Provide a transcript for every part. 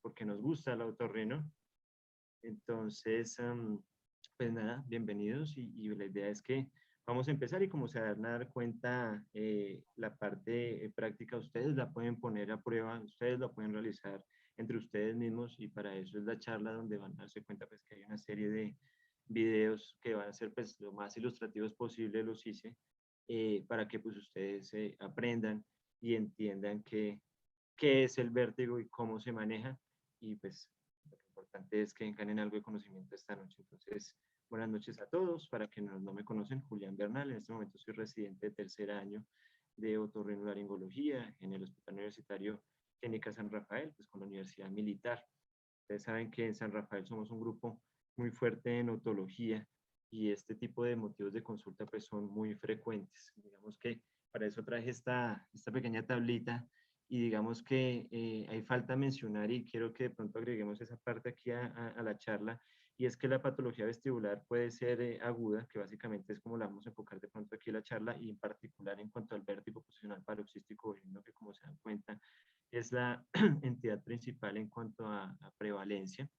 porque nos gusta el otorrino. Entonces, pues nada, bienvenidos y la idea es que vamos a empezar y como se van a dar cuenta, la parte práctica ustedes la pueden poner a prueba, ustedes la pueden realizar entre ustedes mismos y para eso es la charla donde van a darse cuenta pues que hay una serie de videos que van a ser pues lo más ilustrativos posible, los hice, para que pues ustedes aprendan y entiendan qué es el vértigo y cómo se maneja y pues lo importante es que ganen algo de conocimiento esta noche. Entonces, buenas noches a todos. Para quienes no me conocen, Julián Bernal. En este momento soy residente de tercer año de otorrinolaringología en el Hospital Universitario Clínica San Rafael, pues con la Universidad Militar. Ustedes saben que en San Rafael somos un grupo muy fuerte en otología y este tipo de motivos de consulta pues son muy frecuentes. Digamos que para eso traje esta pequeña tablita y digamos que hay falta mencionar y quiero que de pronto agreguemos esa parte aquí a la charla y es que la patología vestibular puede ser aguda, que básicamente es como la vamos a enfocar de pronto aquí en la charla y en particular en cuanto al vértigo posicional paroxístico benigno, que como se dan cuenta es la entidad principal en cuanto a prevalencia,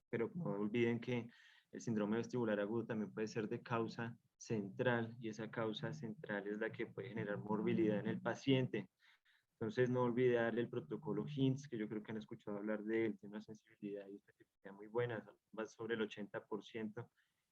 pero no olviden que el síndrome vestibular agudo también puede ser de causa central y esa causa central es la que puede generar morbilidad en el paciente. Entonces, no olvidar el protocolo HINTS, que yo creo que han escuchado hablar de él, tiene una sensibilidad y especificidad muy buena, va sobre el 80%,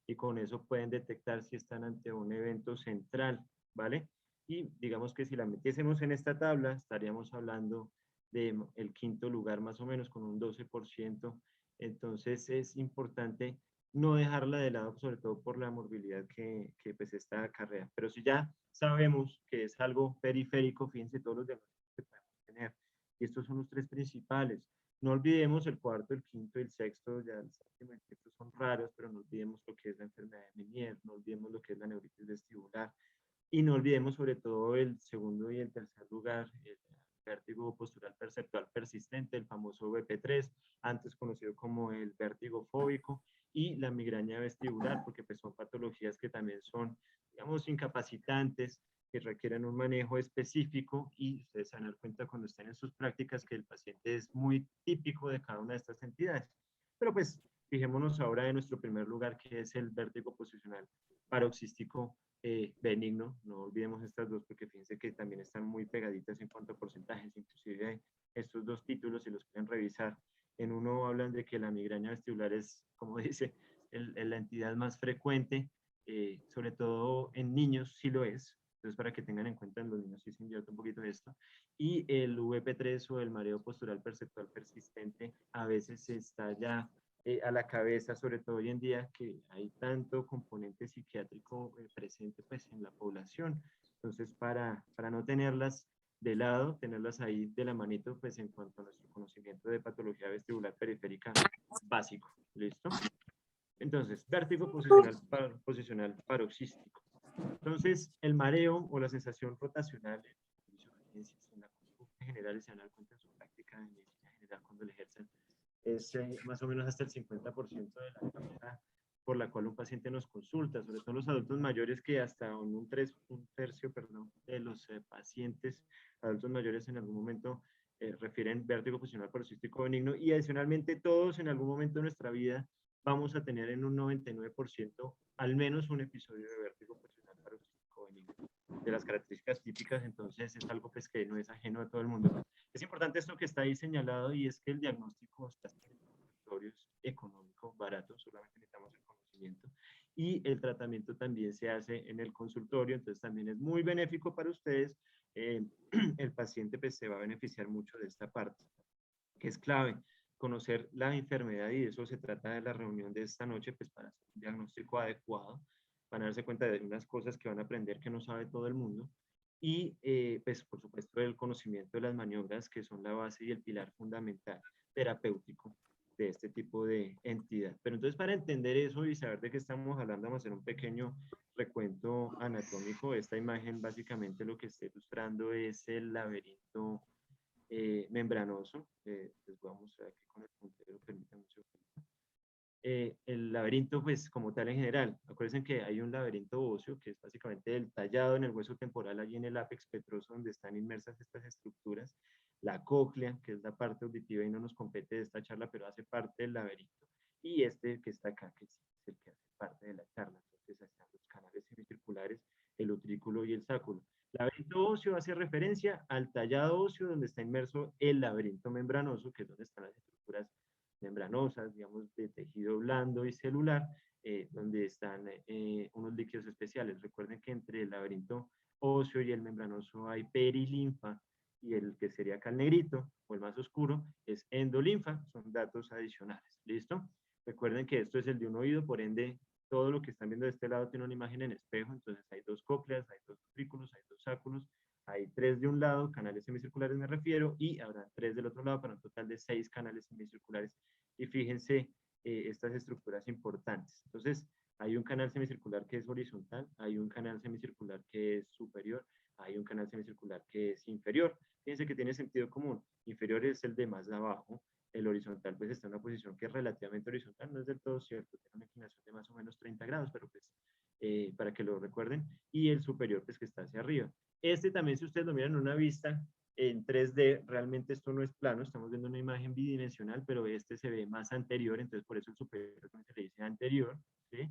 y con eso pueden detectar si están ante un evento central, ¿vale? Y digamos que si la metiésemos en esta tabla, estaríamos hablando del quinto lugar más o menos, con un 12%. Entonces, es importante no dejarla de lado, sobre todo por la morbilidad que pues esta acarrea. Pero si ya sabemos que es algo periférico, fíjense todos los demás que podemos tener. Y estos son los tres principales. No olvidemos el cuarto, el quinto y el sexto, ya el séptimo y el sexto son raros, pero no olvidemos lo que es la enfermedad de Meniere, no olvidemos lo que es la neuritis vestibular y no olvidemos sobre todo el segundo y el tercer lugar, el vértigo postural perceptual persistente, el famoso BP3, antes conocido como el vértigo fóbico, y la migraña vestibular, porque pues son patologías que también son, digamos, incapacitantes, que requieren un manejo específico y ustedes se van a dar cuenta cuando estén en sus prácticas que el paciente es muy típico de cada una de estas entidades. Pero pues fijémonos ahora en nuestro primer lugar, que es el vértigo posicional paroxístico benigno. No olvidemos estas dos porque fíjense que también están muy pegaditas en cuanto a porcentajes. Inclusive estos dos títulos, si los pueden revisar, en uno hablan de que la migraña vestibular es, como dice, la entidad más frecuente, sobre todo en niños sí lo es. Entonces, para que tengan en cuenta, en los niños sí se invierta un poquito de esto. Y el VP3 o el mareo postural perceptual persistente a veces está ya a la cabeza, sobre todo hoy en día que hay tanto componente psiquiátrico presente pues, en la población. Entonces, para no tenerlas de lado, tenerlas ahí de la manito, pues en cuanto a nuestro conocimiento de patología vestibular periférica básico. ¿Listo? Entonces, vértigo posicional paroxístico. Entonces, el mareo o la sensación rotacional en la consulta general se van a dar cuenta en su práctica de medicina general cuando le ejercen es más o menos hasta el 50% de la causa por la cual un paciente nos consulta, sobre todo los adultos mayores que hasta un tercio perdón, de los pacientes adultos mayores en algún momento refieren vértigo posicional paroxístico benigno y adicionalmente todos en algún momento de nuestra vida vamos a tener en un 99% al menos un episodio de vértigo posicional paroxístico benigno. De las características típicas, entonces es algo pues, que no es ajeno a todo el mundo. Es importante esto que está ahí señalado y es que el diagnóstico está satisfactorio, es económico, barato, solamente necesitamos el conocimiento y el tratamiento también se hace en el consultorio, entonces también es muy benéfico para ustedes. El paciente pues, se va a beneficiar mucho de esta parte, que es clave conocer la enfermedad y de eso se trata de la reunión de esta noche, pues para hacer un diagnóstico adecuado, van a darse cuenta de unas cosas que van a aprender que no sabe todo el mundo y pues por supuesto el conocimiento de las maniobras que son la base y el pilar fundamental terapéutico de este tipo de entidad. Pero entonces para entender eso y saber de qué estamos hablando, vamos a hacer un pequeño recuento anatómico. Esta imagen básicamente lo que está ilustrando es el laberinto membranoso. Les voy a mostrar aquí con el puntero, permítanme un segundo. el laberinto, pues como tal en general. Acuérdense que hay un laberinto óseo, que es básicamente el tallado en el hueso temporal, allí en el ápex petroso, donde están inmersas estas estructuras. La cóclea, que es la parte auditiva y no nos compete de esta charla, pero hace parte del laberinto. Y este que está acá, que es el que hace parte de la charla. Entonces, están los canales semicirculares, el utrículo y el sáculo. Laberinto óseo hace referencia al tallado óseo donde está inmerso el laberinto membranoso, que es donde están las estructuras membranosas, digamos, de tejido blando y celular, donde están unos líquidos especiales. Recuerden que entre el laberinto óseo y el membranoso hay perilinfa, y el que sería acá el negrito, o el más oscuro, es endolinfa. Son datos adicionales. ¿Listo? Recuerden que esto es el de un oído, por ende, todo lo que están viendo de este lado tiene una imagen en espejo, entonces hay dos cócleas, hay dos utrículos, hay dos sáculos, hay 3 de un lado, canales semicirculares me refiero, y habrá 3 del otro lado para un total de 6 canales semicirculares. Y fíjense estas estructuras importantes. Entonces, hay un canal semicircular que es horizontal, hay un canal semicircular que es superior, hay un canal semicircular que es inferior. Fíjense que tiene sentido común. Inferior es el de más abajo, el horizontal pues está en una posición que es relativamente horizontal, no es del todo cierto, tiene una inclinación de más o menos 30 grados, pero pues para que lo recuerden, y el superior pues que está hacia arriba. Este también, si ustedes lo miran en una vista en 3D, realmente esto no es plano, estamos viendo una imagen bidimensional, pero este se ve más anterior, entonces por eso el superior también se le dice anterior, ¿sí?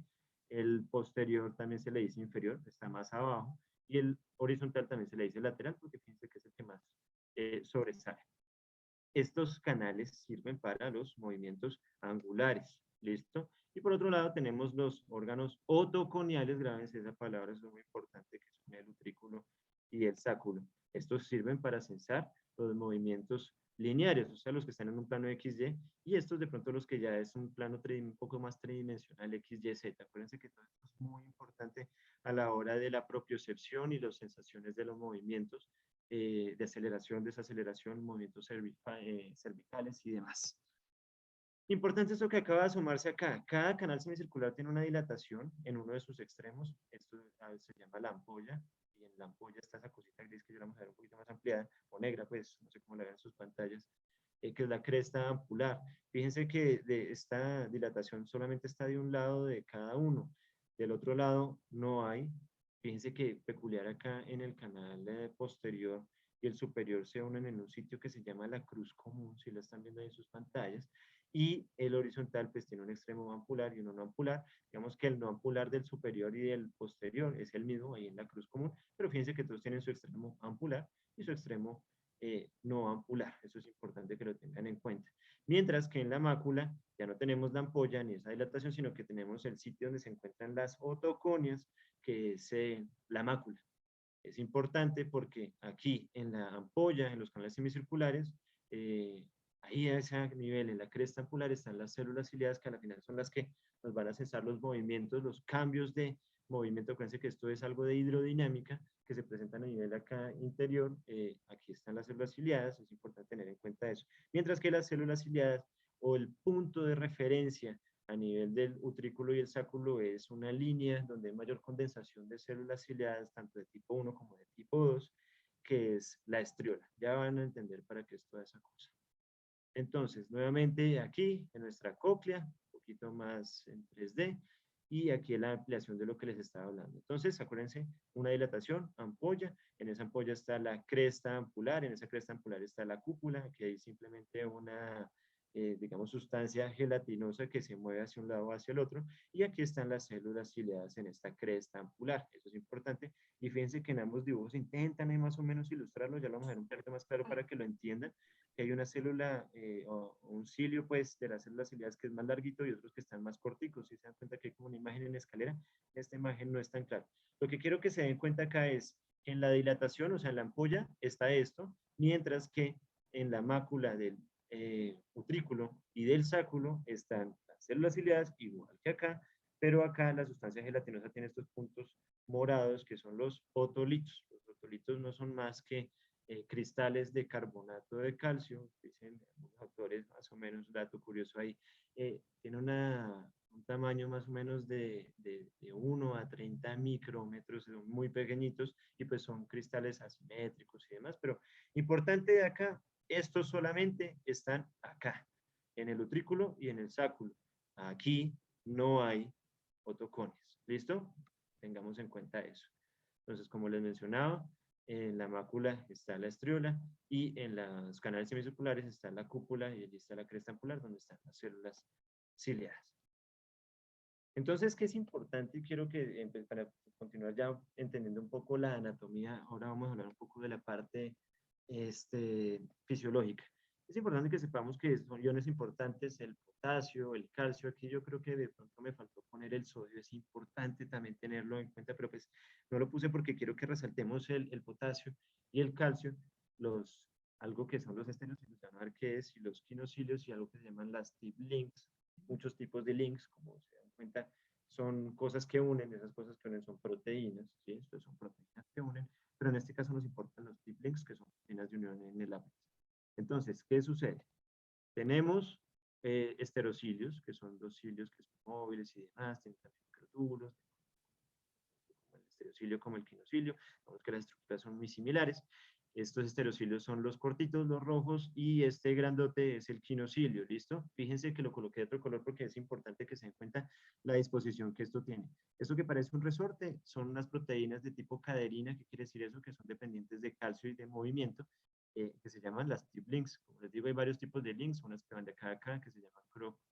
El posterior también se le dice inferior, está más abajo, y el horizontal también se le dice lateral, porque fíjense que es el que más sobresale. Estos canales sirven para los movimientos angulares, ¿listo? Y por otro lado tenemos los órganos otoconiales, grábense esa palabra, es muy importante, que son el utrículo y el sáculo. Estos sirven para censar los movimientos lineares, o sea, los que están en un plano XY, y estos de pronto los que ya es un plano un poco más tridimensional XYZ. Acuérdense que todo esto es muy importante a la hora de la propiocepción y las sensaciones de los movimientos, de aceleración, desaceleración, movimientos cervicales y demás. Importante esto que acaba de asomarse acá. Cada canal semicircular tiene una dilatación en uno de sus extremos. Esto se llama la ampolla. Y en la ampolla está esa cosita gris que ya la vamos a ver un poquito más ampliada, o negra, pues, no sé cómo la ven en sus pantallas, que es la cresta ampular. Fíjense que de esta dilatación solamente está de un lado de cada uno. Del otro lado no hay. Fíjense que peculiar acá en el canal posterior y el superior se unen en un sitio que se llama la cruz común, si la están viendo ahí en sus pantallas, y el horizontal pues tiene un extremo ampular y uno no ampular. Digamos que el no ampular del superior y del posterior es el mismo ahí en la cruz común, pero fíjense que todos tienen su extremo ampular y su extremo no ampular. Eso es importante que lo tengan en cuenta. Mientras que en la mácula ya no tenemos la ampolla ni esa dilatación, sino que tenemos el sitio donde se encuentran las otoconias, que es la mácula. Es importante porque aquí en la ampolla, en los canales semicirculares, ahí a ese nivel, en la cresta ampular, están las células ciliadas, que al final son las que nos van a censar los movimientos, los cambios de movimiento. Acuérdense que esto es algo de hidrodinámica que se presentan a nivel acá interior. Aquí están las células ciliadas, es importante tener en cuenta eso. Mientras que las células ciliadas, o el punto de referencia a nivel del utrículo y el sáculo, es una línea donde hay mayor condensación de células ciliadas, tanto de tipo 1 como de tipo 2, que es la estriola. Ya van a entender para qué es toda esa cosa. Entonces, nuevamente aquí en nuestra cóclea, un poquito más en 3D, y aquí la ampliación de lo que les estaba hablando. Entonces, acuérdense, una dilatación, ampolla, en esa ampolla está la cresta ampular, en esa cresta ampular está la cúpula, que hay simplemente una, digamos, sustancia gelatinosa que se mueve hacia un lado o hacia el otro, y aquí están las células ciliadas en esta cresta ampular. Eso es importante, y fíjense que en ambos dibujos intentan ahí más o menos ilustrarlo, ya lo vamos a ver un poquito más claro para que lo entiendan, que hay una célula o un cilio pues de las células ciliadas que es más larguito y otros que están más corticos. Si se dan cuenta que hay como una imagen en escalera, esta imagen no es tan clara. Lo que quiero que se den cuenta acá es en la dilatación, o sea en la ampolla está esto, mientras que en la mácula del utrículo y del sáculo están las células ciliadas igual que acá, pero acá la sustancia gelatinosa tiene estos puntos morados que son los otolitos. Los otolitos no son más que cristales de carbonato de calcio, dicen algunos autores más o menos, dato curioso ahí, tiene un tamaño más o menos de 1 a 30 micrómetros, son muy pequeñitos y pues son cristales asimétricos y demás, pero importante de acá, estos solamente están acá, en el utrículo y en el sáculo. Aquí no hay otoconias. ¿Listo? Tengamos en cuenta eso. Entonces, como les mencionaba, en la mácula está la estriola y en los canales semicirculares está la cúpula y allí está la cresta angular donde están las células ciliadas. Entonces, ¿qué es importante? Y quiero que, para continuar ya entendiendo un poco la anatomía, ahora vamos a hablar un poco de la parte fisiológica. Es importante que sepamos que son iones importantes, el potasio, el calcio. Aquí yo creo que de pronto me faltó poner el sodio. Es importante también tenerlo en cuenta, pero pues no lo puse porque quiero que resaltemos el potasio y el calcio, algo que son los esterocilos, van a ver qué es, y los quinocilios, y algo que se llaman las tip links, muchos tipos de links, como se dan cuenta, son cosas que unen, esas cosas que unen son proteínas, ¿sí? Entonces son proteínas que unen, pero en este caso nos importan los tip links, que son proteínas de unión en el ápice. Entonces, ¿qué sucede? Tenemos esterocilios, que son los cilios que son móviles y demás, tienen también microtúbulos, como el esterocilio como el quinocilio, vemos que las estructuras son muy similares. Estos esterocilios son los cortitos, los rojos, y este grandote es el quinocilio, ¿listo? Fíjense que lo coloqué de otro color porque es importante que se den cuenta la disposición que esto tiene. Esto que parece un resorte son unas proteínas de tipo caderina. ¿Qué quiere decir eso? Que son dependientes de calcio y de movimiento, que se llaman las tip links. Como les digo, hay varios tipos de links, unas que van de acá a acá, que se llaman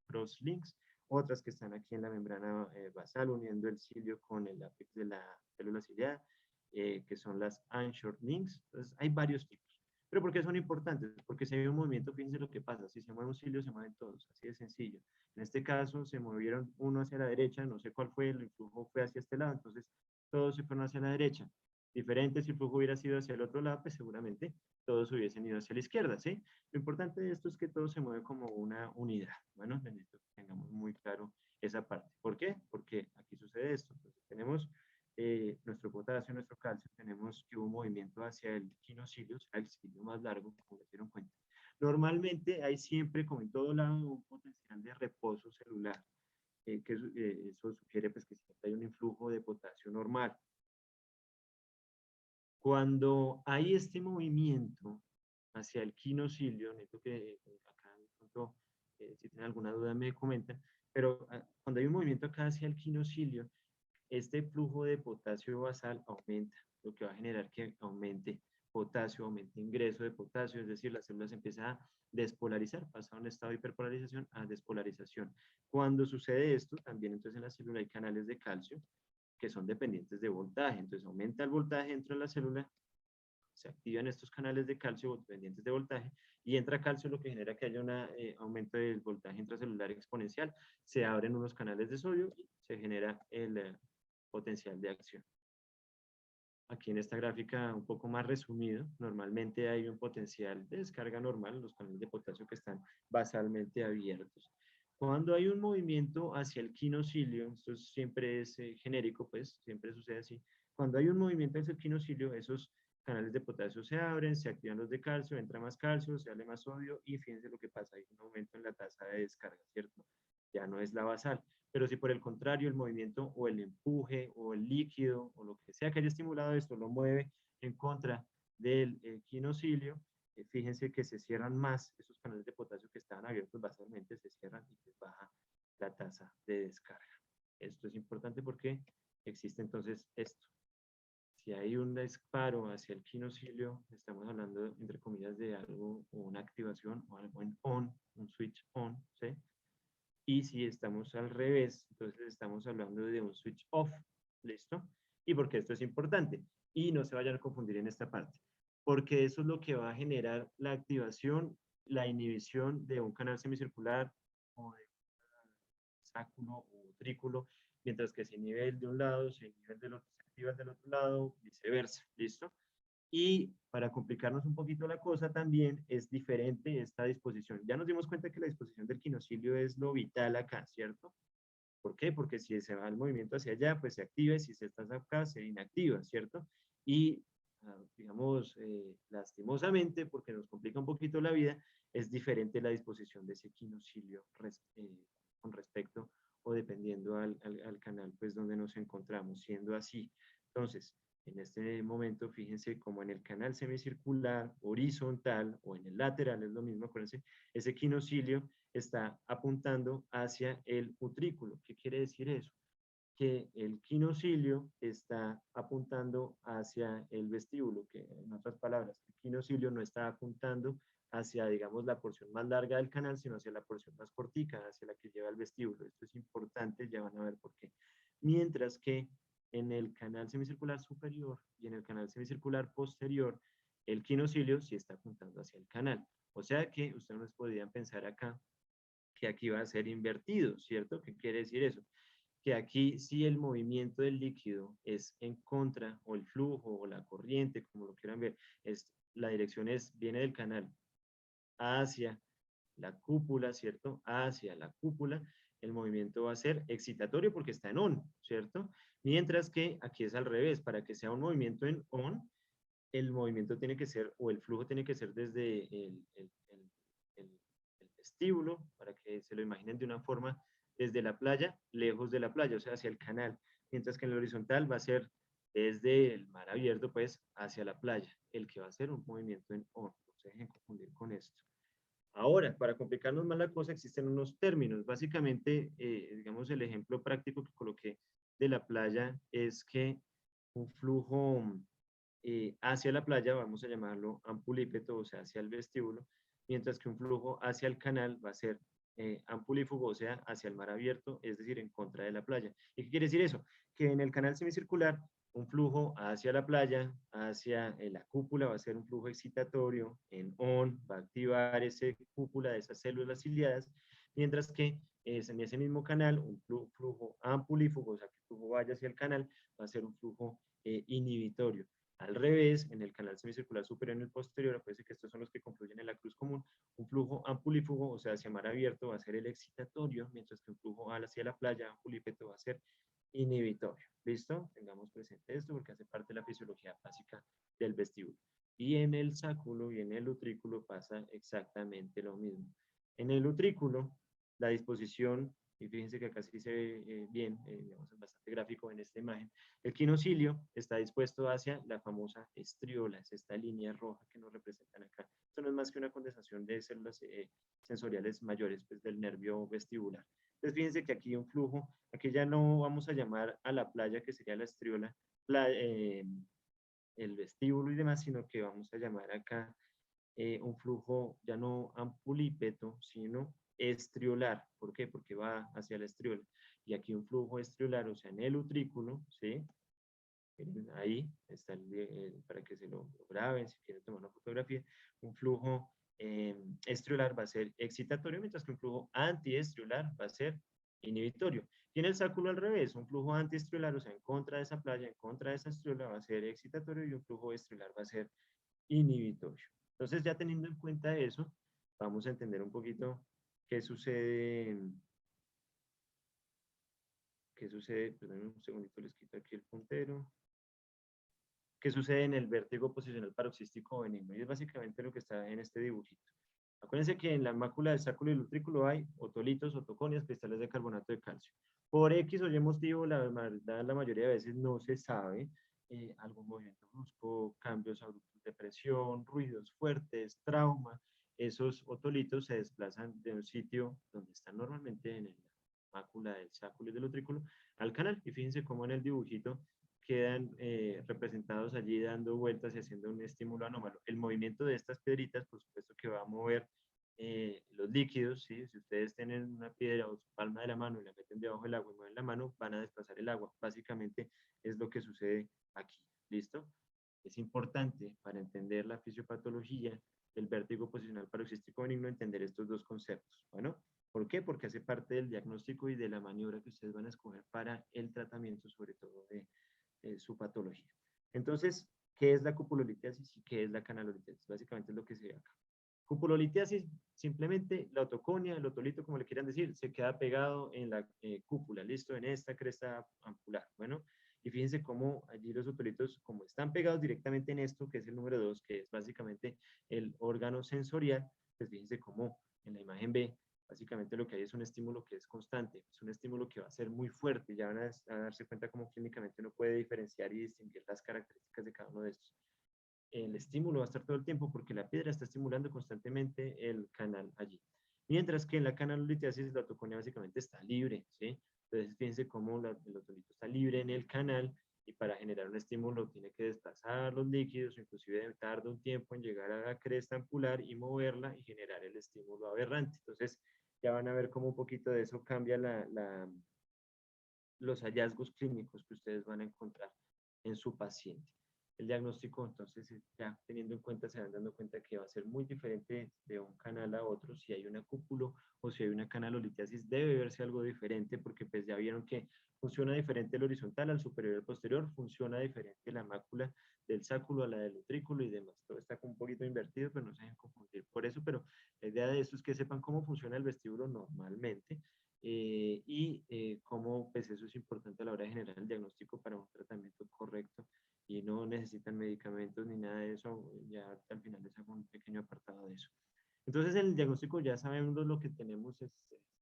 cross links, otras que están aquí en la membrana basal, uniendo el cilio con el ápice de la célula ciliada, que son las anchor links. Entonces, hay varios tipos. ¿Pero por qué son importantes? Porque si hay un movimiento, fíjense lo que pasa. Si se mueve un cilio, se mueven todos, así de sencillo. En este caso, se movieron uno hacia la derecha, no sé cuál fue, el flujo fue hacia este lado, entonces todos se fueron hacia la derecha. Diferente si el flujo hubiera sido hacia el otro lado, pues seguramente todos hubiesen ido hacia la izquierda, ¿sí? Lo importante de esto es que todo se mueve como una unidad. Bueno, necesito que tengamos muy claro esa parte. ¿Por qué? Porque aquí sucede esto. Entonces, tenemos nuestro potasio, nuestro calcio, tenemos que hubo un movimiento hacia el quinocilio, o sea, el cilio más largo, como se dieron cuenta. Normalmente hay siempre, como en todo lado, un potencial de reposo celular, que eso sugiere pues, que siempre hay un influjo de potasio normal. Cuando hay este movimiento hacia el quinocilio, necesito que acá de pronto, si tienen alguna duda me comentan, pero cuando hay un movimiento acá hacia el quinocilio, este flujo de potasio basal aumenta, lo que va a generar que aumente potasio, aumente ingreso de potasio, es decir, la célula se empieza a despolarizar, pasa de un estado de hiperpolarización a despolarización. Cuando sucede esto, también entonces en la célula hay canales de calcio que son dependientes de voltaje, entonces aumenta el voltaje dentro de la célula, se activan estos canales de calcio dependientes de voltaje, y entra calcio, lo que genera que haya un aumento del voltaje intracelular exponencial, se abren unos canales de sodio y se genera el potencial de acción. Aquí en esta gráfica un poco más resumido, normalmente hay un potencial de descarga normal en los canales de potasio que están basalmente abiertos. Cuando hay un movimiento hacia el quinocilio, esto siempre es genérico, pues siempre sucede así. Cuando hay un movimiento hacia el quinocilio, esos canales de potasio se abren, se activan los de calcio, entra más calcio, se sale más sodio, y fíjense lo que pasa, hay un aumento en la tasa de descarga, ¿cierto? Ya no es la basal. Pero si por el contrario el movimiento o el empuje o el líquido o lo que sea que haya estimulado esto lo mueve en contra del quinocilio, fíjense que se cierran más esos canales de potasio que estaban abiertos basalmente, se cierran y pues baja la tasa de descarga. Esto es importante porque existe entonces esto. Si hay un disparo hacia el quinocilio, estamos hablando, entre comillas, de algo, o una activación, o algo en on, un switch on, ¿sí? Y si estamos al revés, entonces estamos hablando de un switch off, ¿listo? ¿Y por qué esto es importante? Y no se vayan a confundir en esta parte, porque eso es lo que va a generar la activación, la inhibición de un canal semicircular o de un sáculo o trículo, mientras que se inhibe el de un lado, se inhibe el del otro, se activa el del otro lado, viceversa, ¿listo? Y para complicarnos un poquito la cosa, también es diferente esta disposición. Ya nos dimos cuenta que la disposición del quinocilio es lo vital acá, ¿cierto? ¿Por qué? Porque si se va el movimiento hacia allá, pues se activa, y si se está acá, se inactiva, ¿cierto? Y, digamos, lastimosamente, porque nos complica un poquito la vida, es diferente la disposición de ese quinocilio con respecto o dependiendo al canal, pues, donde nos encontramos, siendo así. Entonces, En este momento, fíjense como en el canal semicircular, horizontal o en el lateral, es lo mismo, acuérdense, ese quinocilio está apuntando hacia el utrículo. ¿Qué quiere decir eso? Que el quinocilio está apuntando hacia el vestíbulo, que en otras palabras, el quinocilio no está apuntando hacia, digamos, la porción más larga del canal, sino hacia la porción más cortica, hacia la que lleva el vestíbulo. Esto es importante, ya van a ver por qué. Mientras que en el canal semicircular superior y en el canal semicircular posterior, el quinocilio sí está apuntando hacia el canal. O sea que ustedes podrían pensar acá que aquí va a ser invertido, ¿cierto? ¿Qué quiere decir eso? Que aquí si el movimiento del líquido es en contra, o el flujo, o la corriente, como lo quieran ver, la dirección viene del canal hacia la cúpula, ¿cierto? Hacia la cúpula, el movimiento va a ser excitatorio porque está en on, ¿cierto? Mientras que aquí es al revés, para que sea un movimiento en on, el movimiento tiene que ser, o el flujo tiene que ser desde el vestíbulo, para que se lo imaginen de una forma, desde la playa, lejos de la playa, o sea, hacia el canal, mientras que en el horizontal va a ser desde el mar abierto, pues, hacia la playa, el que va a ser un movimiento en on, no se dejen confundir con esto. Ahora, para complicarnos más la cosa, existen unos términos. Básicamente, digamos, el ejemplo práctico que coloqué de la playa es que un flujo hacia la playa, vamos a llamarlo ampulípeto, o sea, hacia el vestíbulo, mientras que un flujo hacia el canal va a ser ampulífugo, o sea, hacia el mar abierto, es decir, en contra de la playa. ¿Y qué quiere decir eso? Que en el canal semicircular, un flujo hacia la playa, hacia la cúpula, va a ser un flujo excitatorio, en on, va a activar esa cúpula de esas células ciliadas, mientras que es en ese mismo canal, un flujo ampulífugo, o sea, que el flujo vaya hacia el canal, va a ser un flujo inhibitorio. Al revés, en el canal semicircular superior y en el posterior, acuérdense que estos son los que concluyen en la cruz común, un flujo ampulífugo, o sea, hacia mar abierto, va a ser el excitatorio, mientras que un flujo hacia la playa, ampulípeto, va a ser inhibitorio. ¿Listo? Tengamos presente esto porque hace parte de la fisiología básica del vestíbulo. Y en el sáculo y en el utrículo pasa exactamente lo mismo. En el utrículo, la disposición, y fíjense que acá sí se ve bien, digamos, es bastante gráfico en esta imagen, el quinocilio está dispuesto hacia la famosa estriola, es esta línea roja que nos representan acá. Esto no es más que una condensación de células sensoriales mayores pues, del nervio vestibular. Entonces fíjense que aquí un flujo, aquí ya no vamos a llamar a la playa que sería la estriola, el vestíbulo y demás, sino que vamos a llamar acá un flujo ya no ampulípeto, sino estriolar. ¿Por qué? Porque va hacia la estriola. Y aquí un flujo estriolar, o sea, en el utrículo, ¿sí? Ahí está para que se lo graben, si quieren tomar una fotografía, un flujo estriolar va a ser excitatorio, mientras que un flujo antiestriolar va a ser inhibitorio. Y en el sáculo al revés, un flujo antiestriolar, o sea, en contra de esa playa, en contra de esa estriola, va a ser excitatorio y un flujo estriolar va a ser inhibitorio. Entonces, ya teniendo en cuenta eso, vamos a entender un poquito qué sucede, perdón un segundito, les quito aquí el puntero. ¿Qué sucede en el vértigo posicional paroxístico benigno? Y es básicamente lo que está en este dibujito. Acuérdense que en la mácula del sáculo y el utrículo hay otolitos, otoconias, cristales de carbonato de calcio. Por X o Y motivo, la verdad, la mayoría de veces no se sabe algún movimiento brusco, cambios abruptos de presión, ruidos fuertes, trauma. Esos otolitos se desplazan de un sitio donde están normalmente en la mácula del sáculo y del utrículo al canal. Y fíjense cómo en el dibujito quedan representados allí dando vueltas y haciendo un estímulo anómalo. El movimiento de estas piedritas, por supuesto que va a mover los líquidos, ¿sí? Si ustedes tienen una piedra o su palma de la mano y la meten debajo del agua y mueven la mano, van a desplazar el agua. Básicamente es lo que sucede aquí. ¿Listo? Es importante para entender la fisiopatología del vértigo posicional paroxístico benigno entender estos dos conceptos. Bueno, ¿por qué? Porque hace parte del diagnóstico y de la maniobra que ustedes van a escoger para el tratamiento, sobre todo de su patología. Entonces, ¿qué es la cupulolitiasis y qué es la canalolitiasis? Básicamente es lo que se ve acá. Cupulolitiasis, simplemente la otoconia, el otolito, como le quieran decir, se queda pegado en la cúpula, listo, en esta cresta ampular. Bueno, y fíjense cómo allí los otolitos, como están pegados directamente en esto, que es el número 2, que es básicamente el órgano sensorial, pues fíjense cómo en la imagen B Básicamente lo que hay es un estímulo que es constante, es un estímulo que va a ser muy fuerte, ya van a darse cuenta cómo clínicamente uno puede diferenciar y distinguir las características de cada uno de estos. El estímulo va a estar todo el tiempo porque la piedra está estimulando constantemente el canal allí. Mientras que en la canalolitiasis la toconía básicamente está libre, ¿sí? Entonces fíjense cómo el otolito está libre en el canal y para generar un estímulo tiene que desplazar los líquidos, inclusive tarda un tiempo en llegar a la cresta ampular y moverla y generar el estímulo aberrante. Entonces ya van a ver cómo un poquito de eso cambia los hallazgos clínicos que ustedes van a encontrar en su paciente. El diagnóstico, entonces, ya teniendo en cuenta, se van dando cuenta que va a ser muy diferente de un canal a otro. Si hay un acúpulo o si hay una canalolitiasis, debe verse algo diferente porque pues ya vieron que funciona diferente el horizontal al superior y al posterior, funciona diferente la mácula del sáculo a la del utrículo y demás. Todo está un poquito invertido, pero no se dejen confundir por eso, pero la idea de esto es que sepan cómo funciona el vestíbulo normalmente cómo pues eso es importante a la hora de generar el diagnóstico para un tratamiento correcto y no necesitan medicamentos ni nada de eso, ya al final les hago un pequeño apartado de eso. Entonces el diagnóstico ya sabemos lo que tenemos, se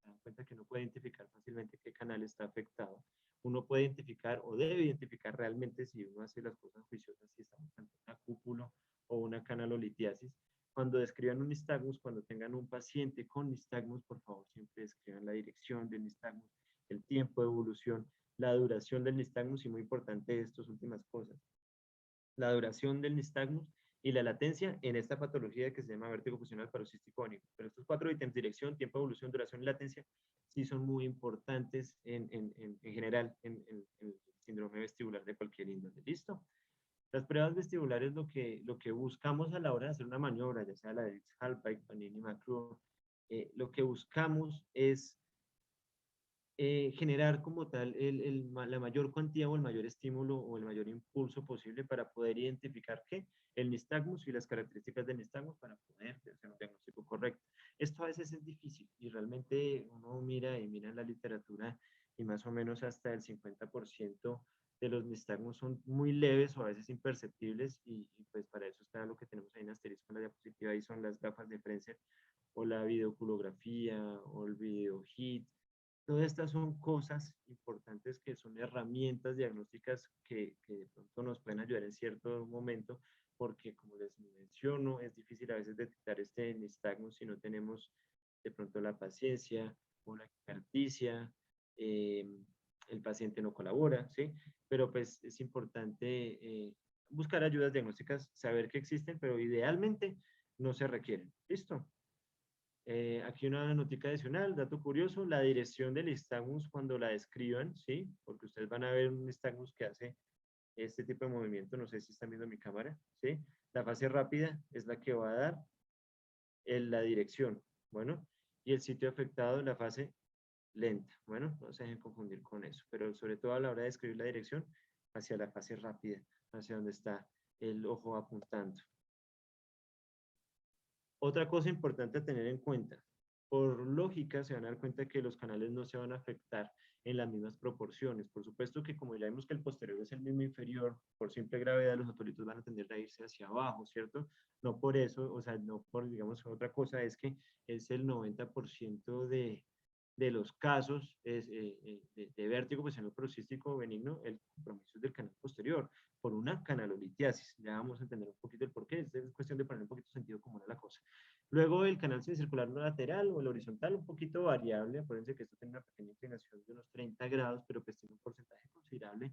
dan cuenta que uno puede identificar fácilmente qué canal está afectado, uno puede identificar o debe identificar realmente si uno hace las cosas juiciosas, si estamos ante un acúpulo o una canalolitiasis. Cuando describan un nistagmus, cuando tengan un paciente con nistagmus, por favor siempre describan la dirección del nistagmus, el tiempo de evolución, la duración del nistagmus y muy importante estas últimas cosas, la duración del nistagmus y la latencia en esta patología que se llama vértigo fusional paroxístico ónico. Pero estos 4 ítems, dirección, tiempo de evolución, duración y latencia, sí son muy importantes en general en el síndrome vestibular de cualquier índole. ¿Listo? Las pruebas vestibulares lo que buscamos a la hora de hacer una maniobra, ya sea la de Hallpike, Panini, Macro, lo que buscamos es generar como tal la mayor cuantía o el mayor estímulo o el mayor impulso posible para poder identificar qué, el nistagmus y las características del nistagmus para poder hacer un diagnóstico correcto. Esto a veces es difícil y realmente uno mira y mira en la literatura y más o menos hasta el 50% de los nistagmus son muy leves o a veces imperceptibles y pues para eso está lo que tenemos ahí en asterisco en la diapositiva y son las gafas de Frenzel o la videoculografía o el video HIT. Todas estas son cosas importantes que son herramientas diagnósticas que de pronto nos pueden ayudar en cierto momento, porque como les menciono, es difícil a veces detectar este nistagmus si no tenemos de pronto la paciencia o la experticia, eh, el paciente no colabora, ¿sí? Pero pues es importante buscar ayudas diagnósticas, saber que existen, pero idealmente no se requieren. ¿Listo? Aquí una notica adicional, dato curioso, la dirección del nistagmus cuando la describan, ¿sí? Porque ustedes van a ver un nistagmus que hace este tipo de movimiento, no sé si están viendo mi cámara, ¿sí? La fase rápida es la que va a dar la dirección, bueno, y el sitio afectado, la fase lenta, bueno, no se dejen confundir con eso, pero sobre todo a la hora de escribir la dirección, hacia la fase rápida, hacia donde está el ojo apuntando. Otra cosa importante a tener en cuenta, por lógica se van a dar cuenta que los canales no se van a afectar en las mismas proporciones. Por supuesto que como ya vimos que el posterior es el mismo inferior, por simple gravedad los otolitos van a tender a irse hacia abajo, ¿cierto? No por eso, o sea, no por, digamos, otra cosa, es que es el 90% de los casos de vértigo fusional paroxístico benigno, el compromiso es del canal posterior por una canalolitiasis. Ya vamos a entender un poquito el porqué, es cuestión de poner un poquito sentido común a la cosa. Luego el canal semicircular no lateral o el horizontal, un poquito variable. Acuérdense que esto tiene una pequeña inclinación de unos 30 grados, pero pues tiene un porcentaje considerable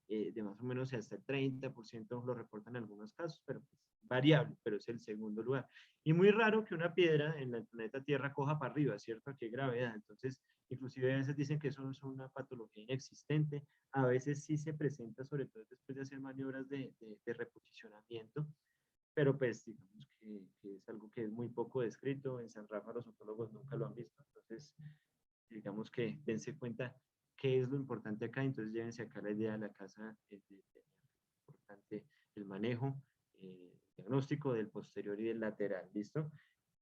de más o menos hasta el 30%, lo reportan en algunos casos, pero pues, variable, pero es el segundo lugar. Y muy raro que una piedra en el planeta Tierra coja para arriba, ¿cierto? Aquí hay gravedad. Entonces, inclusive a veces dicen que eso es una patología inexistente. A veces sí se presenta, sobre todo después de hacer maniobras de reposicionamiento, pero pues digamos que es algo que es muy poco descrito. En San Rafa los otólogos nunca lo han visto. Entonces, digamos que dense cuenta qué es lo importante acá. Entonces, llévense acá la idea de la casa. Es importante el manejo, diagnóstico del posterior y del lateral. ¿Listo?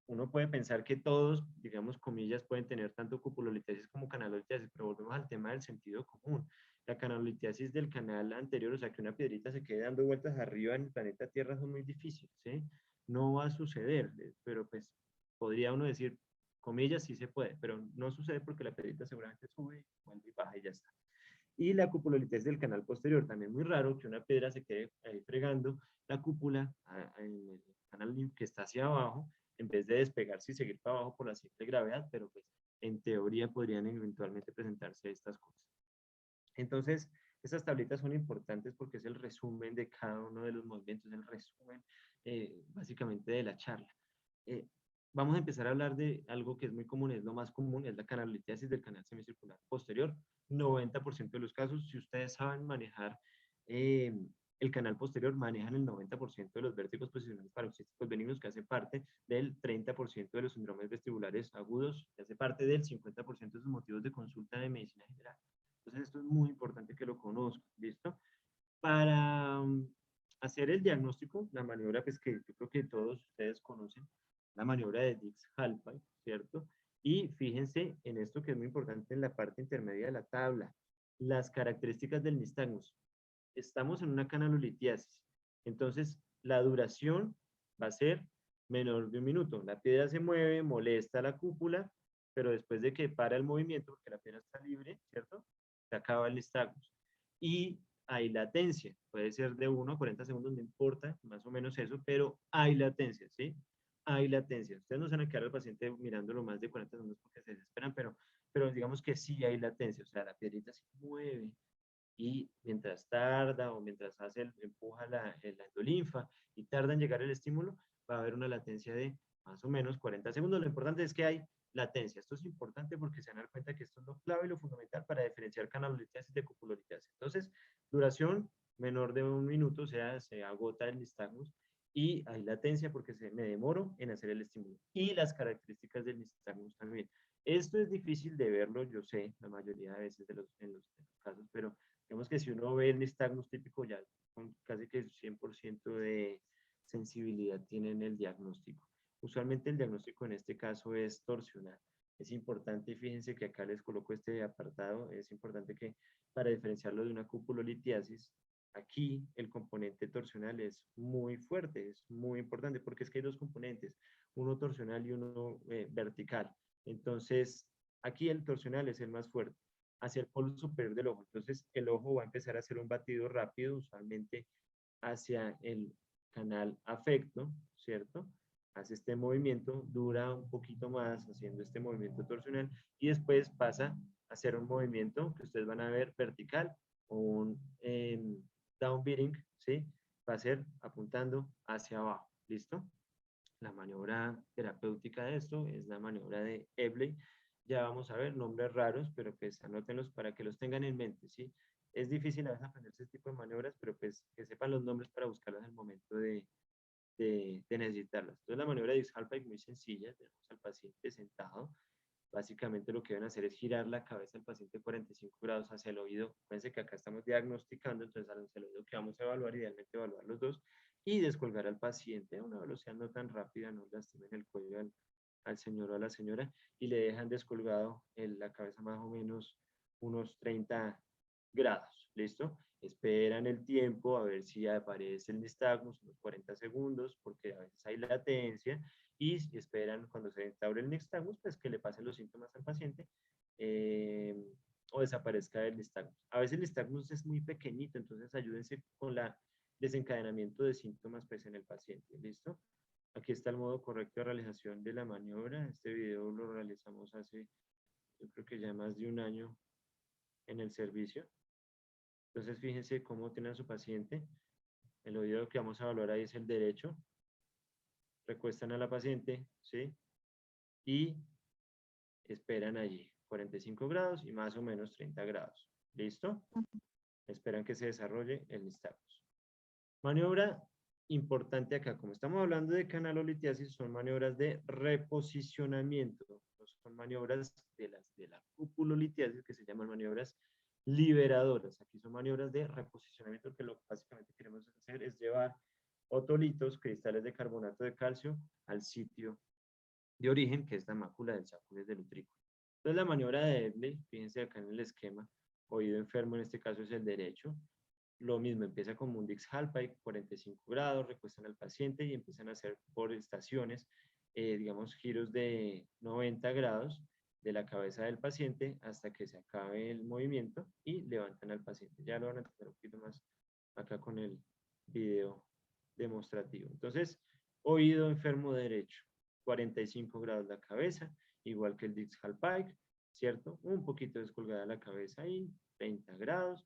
Uno puede pensar que todos, digamos, comillas, pueden tener tanto cupulolitiasis como canalolitiasis, pero volvemos al tema del sentido común. La canalolitiasis del canal anterior, o sea, que una piedrita se quede dando vueltas arriba en el planeta Tierra, es muy difícil, ¿sí? No va a suceder, pero pues podría uno decir, comillas, sí se puede, pero no sucede porque la piedrita seguramente sube, vuelve y baja y ya está. Y la cupulolitesis del canal posterior, también muy raro que una piedra se quede ahí fregando la cúpula en el canal que está hacia abajo, en vez de despegarse y seguir para abajo por la simple gravedad, pero pues en teoría podrían eventualmente presentarse estas cosas. Entonces, estas tablitas son importantes porque es el resumen de cada uno de los movimientos, el resumen básicamente de la charla. Eh, Vamos a empezar a hablar de algo que es muy común, es lo más común, es la canalolitiasis del canal semicircular posterior. 90% de los casos, si ustedes saben manejar eh, el canal posterior, manejan el 90% de los vértigos posicionales paroxísticos benignos, que hace parte del 30% de los síndromes vestibulares agudos, que hace parte del 50% de sus motivos de consulta de medicina general. Entonces, esto es muy importante que lo conozcan, ¿listo? Para hacer el diagnóstico, la maniobra pues, que yo creo que todos ustedes conocen, la maniobra de Dix-Hallpike, ¿cierto? Y fíjense en esto que es muy importante en la parte intermedia de la tabla, las características del nistagmus. Estamos en una canalolitiasis, entonces la duración va a ser menor de un minuto. La piedra se mueve, molesta la cúpula, pero después de que para el movimiento, porque la piedra está libre, ¿cierto? Se acaba el nistagmus. Y hay latencia, puede ser de 1 a 40 segundos, no importa, más o menos eso, pero hay latencia, ¿sí? Hay latencia. Ustedes no se van a quedar al paciente mirándolo más de 40 segundos porque se desesperan, pero digamos que sí hay latencia, o sea, la piedrita se mueve y mientras tarda o mientras empuja la endolinfa y tarda en llegar el estímulo, va a haber una latencia de más o menos 40 segundos. Lo importante es que hay latencia. Esto es importante porque se van a dar cuenta que esto es lo clave y lo fundamental para diferenciar canalolitiasis de cupulolitiasis. Entonces, duración menor de un minuto, o sea, se agota el nistagmus y hay latencia porque me demoro en hacer el estímulo. Y las características del nistagmus también. Esto es difícil de verlo, yo sé, la mayoría de veces en los casos, pero digamos que si uno ve el nistagmus típico, ya con casi que 100% de sensibilidad tienen el diagnóstico. Usualmente el diagnóstico en este caso es torsional. Es importante, y fíjense que acá les coloco este apartado, es importante que para diferenciarlo de una cupulolitiasis, aquí el componente torsional es muy fuerte, es muy importante, porque es que hay dos componentes, uno torsional y uno vertical. Entonces, aquí el torsional es el más fuerte hacia el polo superior del ojo. Entonces, el ojo va a empezar a hacer un batido rápido, usualmente hacia el canal afecto, ¿cierto? Hace este movimiento, dura un poquito más haciendo este movimiento torsional y después pasa a hacer un movimiento que ustedes van a ver vertical o un down beating, ¿sí? Va a ser apuntando hacia abajo, ¿listo? La maniobra terapéutica de esto es la maniobra de Ebley. Ya vamos a ver nombres raros, pero pues anótenlos para que los tengan en mente, ¿sí? Es difícil a veces aprenderse este tipo de maniobras, pero pues que sepan los nombres para buscarlas en el momento de necesitarlas. Entonces la maniobra de Dix-Hallpike es muy sencilla, tenemos al paciente sentado, básicamente lo que deben hacer es girar la cabeza del paciente 45 grados hacia el oído. Fíjense que acá estamos diagnosticando, entonces hacia el oído que vamos a evaluar, idealmente evaluar los dos, y descolgar al paciente a una velocidad no tan rápida, no lastimen el cuello al señor o a la señora, y le dejan descolgado la cabeza más o menos unos 30 grados, ¿listo? Esperan el tiempo a ver si aparece el nistagmus, unos 40 segundos, porque a veces hay latencia, y esperan cuando se instaure el nistagmus, pues que le pasen los síntomas al paciente eh, o desaparezca el nistagmus. A veces el nistagmus es muy pequeñito, entonces ayúdense con el desencadenamiento de síntomas pues, en el paciente. ¿Listo? Aquí está el modo correcto de realización de la maniobra. Este video lo realizamos hace, yo creo que ya más de un año en el servicio. Entonces fíjense cómo tiene a su paciente. El oído que vamos a evaluar ahí es el derecho. Recuestan a la paciente, ¿sí? Y esperan allí 45 grados y más o menos 30 grados. ¿Listo? Esperan que se desarrolle el nistagmus. Maniobra importante acá, como estamos hablando de canalolitiasis, son maniobras de reposicionamiento, no son maniobras de la cupulolitiasis que se llaman maniobras liberadoras. Aquí son maniobras de reposicionamiento que lo que básicamente queremos hacer es llevar otolitos, cristales de carbonato de calcio, al sitio de origen, que es la mácula del saco del utrículo. Entonces la maniobra de Ebley, fíjense acá en el esquema, oído enfermo en este caso es el derecho. Lo mismo, empieza como un Dix-Hallpike, 45 grados, recuestan al paciente y empiezan a hacer por estaciones digamos, giros de 90 grados de la cabeza del paciente hasta que se acabe el movimiento y levantan al paciente. Ya lo van a entender un poquito más acá con el video demostrativo. Entonces, oído enfermo derecho, 45 grados la cabeza, igual que el Dix-Hallpike, ¿cierto? Un poquito descolgada la cabeza ahí, 30 grados.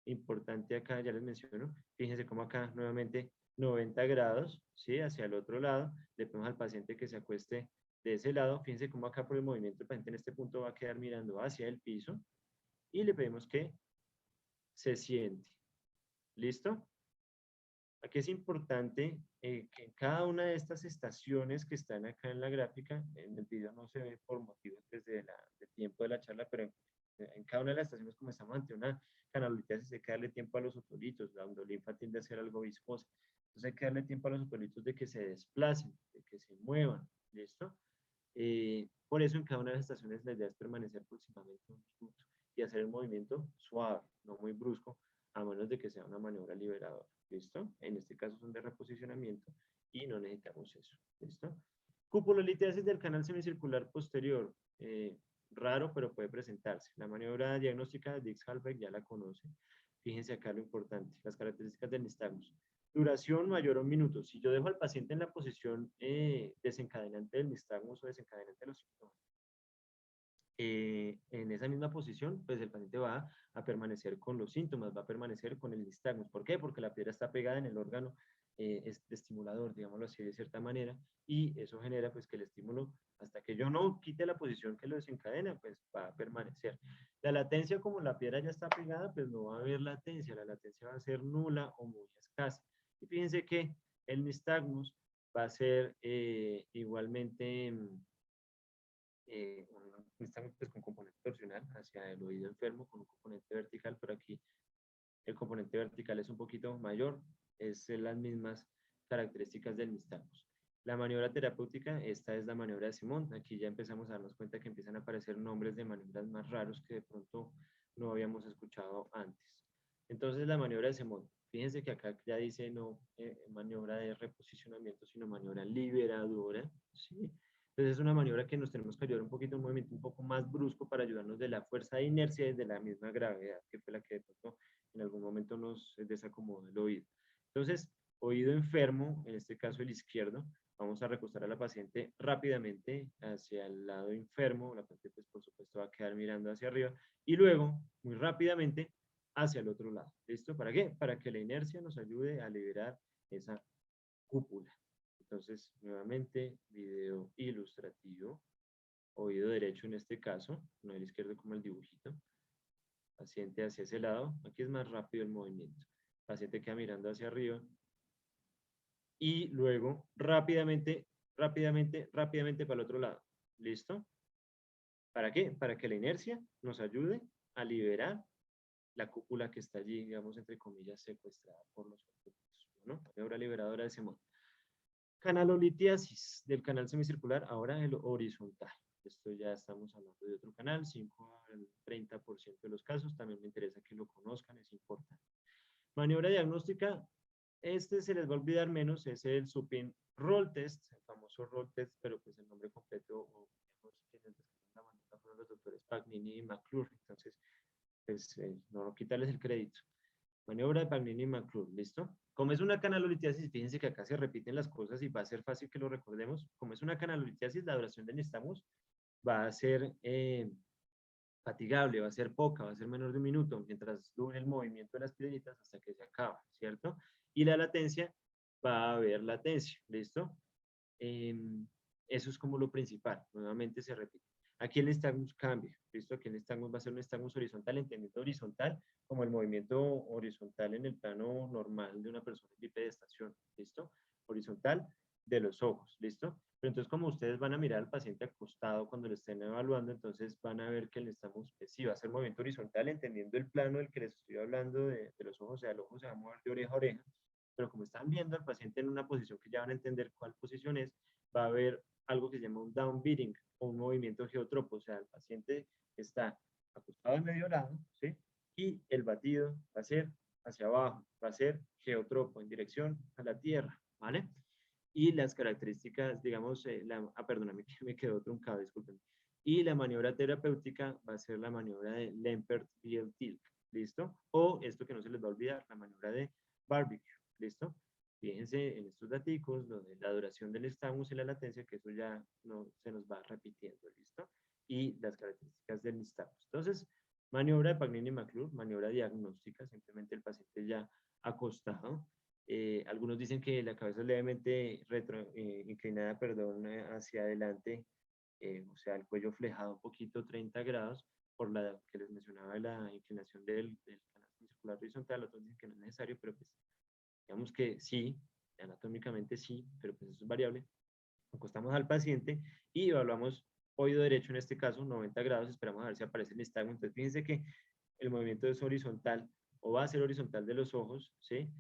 Importante acá, ya les menciono, fíjense cómo acá nuevamente 90 grados, ¿sí? Hacia el otro lado, le pedimos al paciente que se acueste de ese lado, fíjense cómo acá por el movimiento el paciente en este punto va a quedar mirando hacia el piso y le pedimos que se siente. ¿Listo? Aquí es importante que en cada una de estas estaciones que están acá en la gráfica, en el video no se ve por motivos desde del tiempo de la charla, pero en cada una de las estaciones, como estamos ante una canalolitiasis, hay que darle tiempo a los otolitos, la endolinfa tiende a ser algo viscosa, entonces hay que darle tiempo a los otolitos de que se desplacen, de que se muevan, ¿listo? Por eso en cada una de las estaciones la idea es permanecer aproximadamente un minuto y hacer el movimiento suave, no muy brusco, a menos de que sea una maniobra liberadora. ¿Listo? En este caso son de reposicionamiento y no necesitamos eso. ¿Listo? Cupulolitiasis del canal semicircular posterior. Raro, pero puede presentarse. La maniobra diagnóstica de Dix-Hallpike ya la conoce. Fíjense acá lo importante, las características del nistagmus. Duración mayor a un minuto. Si yo dejo al paciente en la posición desencadenante del nistagmus o desencadenante de los síntomas, en esa misma posición, pues el paciente va a permanecer con los síntomas, va a permanecer con el nistagmus. ¿Por qué? Porque la piedra está pegada en el órgano estimulador, digámoslo así de cierta manera, y eso genera pues que el estímulo, hasta que yo no quite la posición que lo desencadena, pues va a permanecer. La latencia, como la piedra ya está pegada, pues no va a haber latencia, la latencia va a ser nula o muy escasa. Y fíjense que el nistagmus va a ser igualmente estamos pues con componente torsional hacia el oído enfermo con un componente vertical, pero aquí el componente vertical es un poquito mayor, es las mismas características del nistagmus. La maniobra terapéutica, esta es la maniobra de Simón. Aquí ya empezamos a darnos cuenta que empiezan a aparecer nombres de maniobras más raros que de pronto no habíamos escuchado antes. Entonces la maniobra de Simón, fíjense que acá ya dice no maniobra de reposicionamiento, sino maniobra liberadora, ¿sí? Entonces es una maniobra que nos tenemos que ayudar un poquito, un movimiento un poco más brusco para ayudarnos de la fuerza de inercia y de la misma gravedad, que fue la que de pronto en algún momento nos desacomoda el oído. Entonces, oído enfermo, en este caso el izquierdo, vamos a recostar a la paciente rápidamente hacia el lado enfermo, la paciente pues por supuesto va a quedar mirando hacia arriba, y luego, muy rápidamente, hacia el otro lado. ¿Listo? ¿Para qué? Para que la inercia nos ayude a liberar esa cúpula. Entonces, nuevamente, video ilustrativo, oído derecho en este caso, no el izquierdo como el dibujito, paciente hacia ese lado, aquí es más rápido el movimiento, paciente queda mirando hacia arriba, y luego rápidamente, rápidamente para el otro lado, ¿listo? ¿Para qué? Para que la inercia nos ayude a liberar la cúpula que está allí, digamos, entre comillas, secuestrada por los ortopedos, ¿no? Maniobra liberadora de ese modo. Canalolitiasis del canal semicircular, ahora el horizontal. Esto ya estamos hablando de otro canal, 5 al 30% de los casos, también me interesa que lo conozcan, es importante. Maniobra diagnóstica, este se les va a olvidar menos, es el supine roll test, el famoso roll test, pero pues el nombre completo, o digamos, quienes describen la maniobra fueron los doctores Pagnini y McClure, entonces, pues no quitarles el crédito. Maniobra de Pagnini y McClure, ¿listo? Como es una canalolitiasis, fíjense que acá se repiten las cosas y va a ser fácil que lo recordemos. Como es una canalolitiasis, la duración del nistagmus va a ser fatigable, va a ser poca, va a ser menor de un minuto, mientras dure el movimiento de las piedritas hasta que se acaba, ¿cierto? Y la latencia, va a haber latencia, ¿listo? Eso es como lo principal, nuevamente se repite. Aquí el nistagmus cambia, ¿listo? Aquí el nistagmus va a ser un nistagmus horizontal, entendiendo horizontal como el movimiento horizontal en el plano normal de una persona en bipedestación, ¿listo? Horizontal de los ojos, ¿listo? Pero entonces como ustedes van a mirar al paciente acostado cuando lo estén evaluando, entonces van a ver que el nistagmus, pues, sí va a ser movimiento horizontal, entendiendo el plano del que les estoy hablando de los ojos, o sea, el ojo se va a mover de oreja a oreja, pero como están viendo al paciente en una posición que ya van a entender cuál posición es, va a haber algo que se llama un downbeating o un movimiento geotropo, o sea, el paciente está acostado en medio lado, ¿sí? Y el batido va a ser hacia abajo, va a ser geotropo, en dirección a la tierra, ¿vale? Y las características, digamos, perdóname, que me quedó truncado, disculpen. Y la maniobra terapéutica va a ser la maniobra de Lempert-Biel-Tilk, ¿listo? O esto que no se les va a olvidar, la maniobra de barbecue, ¿listo? Fíjense en estos daticos, lo de la duración del nistagmus y la latencia, que eso ya no se nos va repitiendo, ¿listo? Y las características del nistagmus. Entonces, maniobra de Pagnini-McClure, maniobra diagnóstica, simplemente el paciente ya acostado. Algunos dicen que la cabeza es levemente inclinada, perdón, hacia adelante, o sea, el cuello flejado un poquito, 30 grados, por la que les mencionaba la inclinación del canal semicircular horizontal. Otros dicen que no es necesario, pero pues digamos que sí, anatómicamente sí, pero pues eso es variable. Acostamos al paciente y evaluamos oído derecho en este caso, 90 grados, esperamos a ver si aparece el nistagmo. Entonces fíjense que el movimiento es horizontal o va a ser horizontal de los ojos, ¿sí?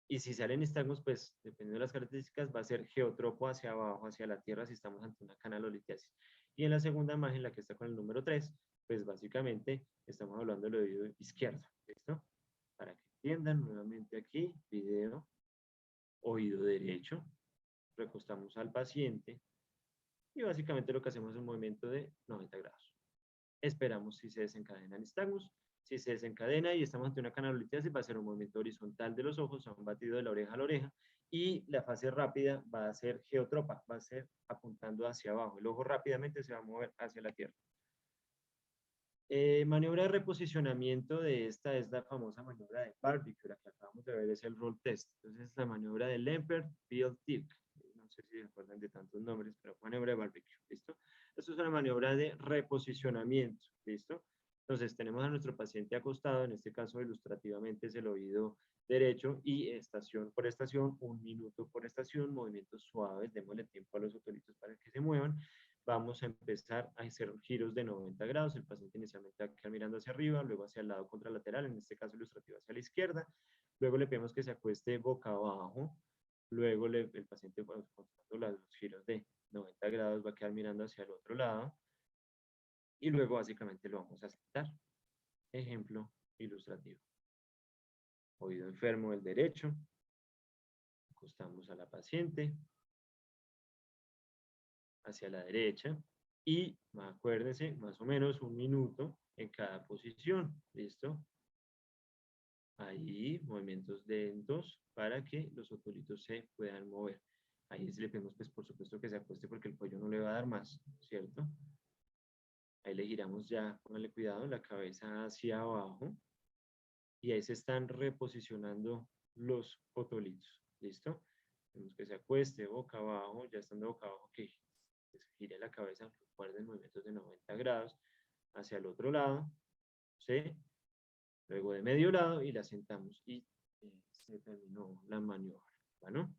Y si salen nistagmos, pues dependiendo de las características, va a ser geotropo hacia abajo, hacia la tierra, si estamos ante una canalolitiasis. Y en la segunda imagen, la que está con el número 3, pues básicamente estamos hablando del oído izquierdo, ¿listo? Para que entiendan nuevamente aquí, video, oído derecho, recostamos al paciente y básicamente lo que hacemos es un movimiento de 90 grados. Esperamos si se desencadena nistagmus. Si se desencadena y estamos ante una canalolitiasis, va a ser un movimiento horizontal de los ojos, un batido de la oreja a la oreja, y la fase rápida va a ser geotropa, va a ser apuntando hacia abajo. El ojo rápidamente se va a mover hacia la tierra. Maniobra de reposicionamiento de esta es la famosa maniobra de barbecue, la que acabamos de ver es el roll test. Entonces, la maniobra de Lempert-Biel-Tilk. No sé si se acuerdan de tantos nombres, pero maniobra de barbecue, ¿listo? Esto es una maniobra de reposicionamiento, ¿listo? Entonces, tenemos a nuestro paciente acostado, en este caso ilustrativamente es el oído derecho, y estación por estación, 1 minuto por estación, movimientos suaves, démosle tiempo a los otolitos para que se muevan. Vamos a empezar a hacer giros de 90 grados. El paciente inicialmente va a quedar mirando hacia arriba, luego hacia el lado contralateral, en este caso ilustrativo hacia la izquierda. Luego le pedimos que se acueste boca abajo. Luego el paciente, bueno, contando los giros de 90 grados, va a quedar mirando hacia el otro lado. Y luego básicamente lo vamos a sentar. Ejemplo ilustrativo. Oído enfermo del derecho. Acostamos a la paciente hacia la derecha y acuérdense, más o menos 1 minuto en cada posición, ¿listo? Ahí, movimientos lentos para que los otolitos se puedan mover. Ahí le pedimos, pues, por supuesto que se acueste porque el cuello no le va a dar más, ¿cierto? Ahí le giramos ya, póngale cuidado, la cabeza hacia abajo y ahí se están reposicionando los otolitos, ¿listo? Tenemos que se acueste boca abajo, ya estando boca abajo, que gire la cabeza, recuerden, movimientos de 90 grados hacia el otro lado, ¿sí? Luego de medio lado y la sentamos y se terminó la maniobra, ¿bueno?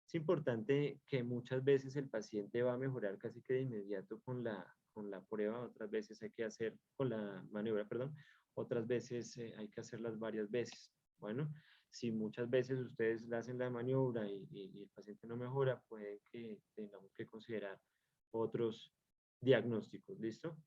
Es importante que muchas veces el paciente va a mejorar casi que de inmediato con la prueba, otras veces hay que hacer, con la maniobra, perdón, otras veces hay que hacerlas varias veces. Bueno, si muchas veces ustedes le hacen la maniobra y el paciente no mejora, puede que tengamos que considerar otros diagnósticos, ¿listo?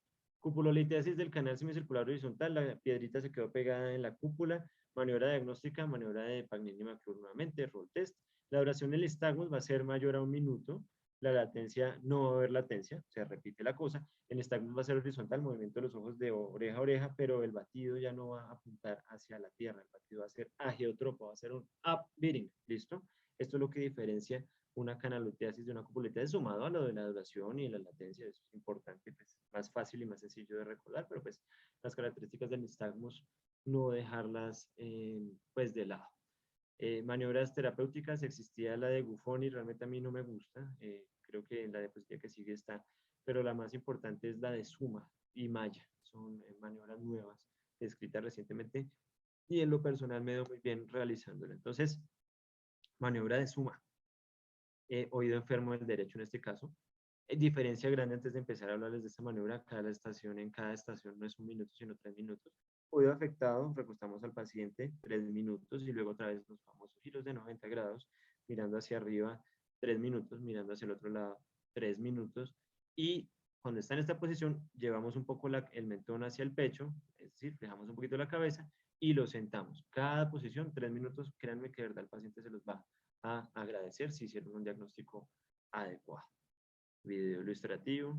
Cupulolitiasis del canal semicircular horizontal, la piedrita se quedó pegada en la cúpula, maniobra diagnóstica, maniobra de Pagnini-McClure nuevamente, roll test. La duración del nistagmus va a ser mayor a 1 minuto, la latencia, no va a haber latencia, se repite la cosa, el nistagmus va a ser horizontal, movimiento de los ojos de oreja a oreja, pero el batido ya no va a apuntar hacia la tierra, el batido va a ser agiotropo, va a ser un up beating, ¿listo? Esto es lo que diferencia una canalolitiasis de una cupulolitiasis sumado a lo de la duración y la latencia, eso es importante, pues más fácil y más sencillo de recordar, pero pues las características del nistagmus no dejarlas pues de lado. Maniobras terapéuticas, existía la de Buffon y realmente a mí no me gusta, creo que en la diapositiva que sigue está, pero la más importante es la de Suma y Maya, son maniobras nuevas, escritas recientemente y en lo personal me dio muy bien realizándola. Entonces, maniobra de Suma, oído enfermo del derecho en este caso. Diferencia grande antes de empezar a hablarles de esta maniobra, en cada estación no es 1 minuto, sino 3 minutos. Oído afectado, recostamos al paciente 3 minutos y luego otra vez los famosos giros de 90 grados, mirando hacia arriba 3 minutos, mirando hacia el otro lado 3 minutos. Y cuando está en esta posición, llevamos un poco el mentón hacia el pecho, es decir, dejamos un poquito la cabeza y lo sentamos. Cada posición, 3 minutos, créanme que de verdad el paciente se los va a agradecer si hicieron un diagnóstico adecuado. Video ilustrativo.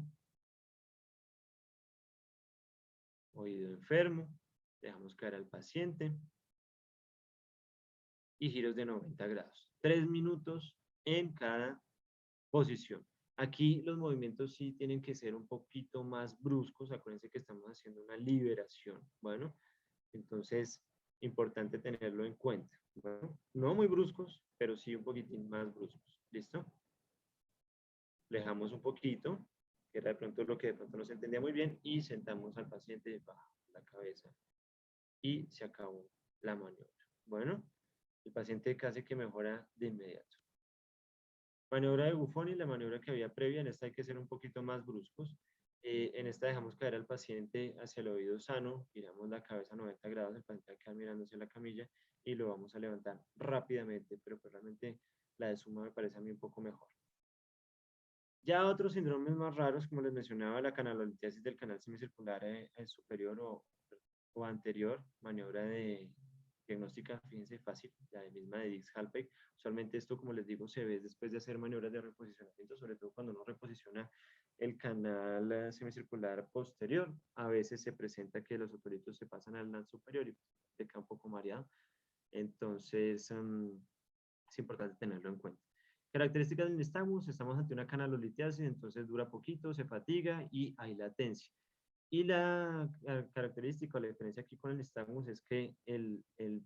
Oído enfermo. Dejamos caer al paciente. Y giros de 90 grados. 3 minutos en cada posición. Aquí los movimientos sí tienen que ser un poquito más bruscos. Acuérdense que estamos haciendo una liberación. Bueno, entonces, importante tenerlo en cuenta. Bueno, no muy bruscos, pero sí un poquitín más bruscos. ¿Listo? Dejamos un poquito, que era de pronto lo que de pronto no se entendía muy bien, y sentamos al paciente bajo la cabeza. Y se acabó la maniobra. Bueno, el paciente casi que mejora de inmediato. Maniobra de Buffoni, la maniobra que había previa, en esta hay que ser un poquito más bruscos. En esta dejamos caer al paciente hacia el oído sano, giramos la cabeza a 90 grados, el paciente va a quedar mirando hacia la camilla y lo vamos a levantar rápidamente, pero pues realmente la de suma me parece a mí un poco mejor. Ya otros síndromes más raros, como les mencionaba, la canalolitiasis del canal semicircular superior o anterior, maniobra de diagnóstica, fíjense, fácil, la misma de Dix-Hallpike. Usualmente esto, como les digo, se ve después de hacer maniobras de reposicionamiento, sobre todo cuando uno reposiciona el canal semicircular posterior. A veces se presenta que los otoritos se pasan al canal superior y te queda un poco mareado. Entonces, es importante tenerlo en cuenta. Características del nistagmus, estamos ante una canalolitiasis, entonces dura poquito, se fatiga y hay latencia. Y la característica o la diferencia aquí con el nistagmus es que el